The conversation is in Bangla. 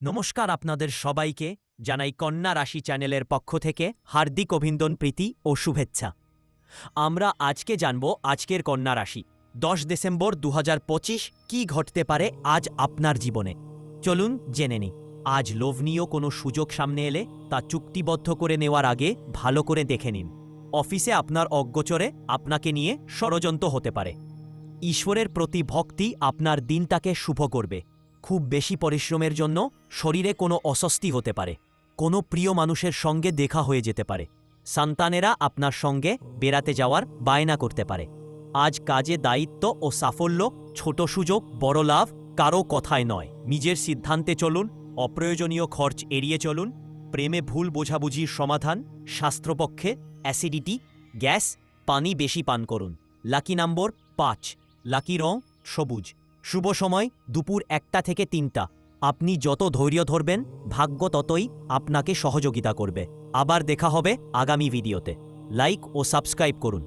নমস্কার আপনাদের সবাইকে জানাই কন্যা রাশি চ্যানেলের পক্ষ থেকে হার্দিক অভিনন্দন প্রীতি ও শুভেচ্ছা। আমরা আজকে জানব আজকের কন্যা রাশি 10 ডিসেম্বর 2025 কি ঘটতে পারে আজ আপনার জীবনে। চলুন জেনে নিই। আজ লোভনীয় কোনো সুযোগ সামনে এলে তা চুক্তিবদ্ধ করে নেওয়ার আগে ভালো করে দেখে নিন। অফিসে আপনার অগোচরে আপনাকে নিয়ে ষড়যন্ত্র হতে পারে। ঈশ্বরের প্রতি ভক্তি আপনার দিনটাকে শুভ করবে। খুব বেশি পরিশ্রমের জন্য শরীরে কোনো অস্বস্তি হতে পারে। কোনো প্রিয় মানুষের সঙ্গে দেখা হয়ে যেতে পারে। সন্তানেরা আপনার সঙ্গে বেড়াতে যাওয়ার বায়না করতে পারে। আজ কাজে দায়িত্ব ও সাফল্য, ছোট সুযোগ বড় লাভ কারো কথায় নয়। নিজের সিদ্ধান্তে চলুন, অপ্রয়োজনীয় খরচ এড়িয়ে চলুন। প্রেমে ভুল বোঝাবুঝির সমাধান, শাস্ত্রপক্ষে অ্যাসিডিটি, গ্যাস, পানি বেশি পান করুন। লাকি নম্বর 5, লাকি রং সবুজ। শুভ সময় দুপুর 1টা থেকে 3টা। আপনি যত ধৈর্য ধরবেন ভাগ্য ততই আপনাকে সহযোগিতা করবে। আবার দেখা হবে আগামী ভিডিওতে। লাইক ও সাবস্ক্রাইব করুন।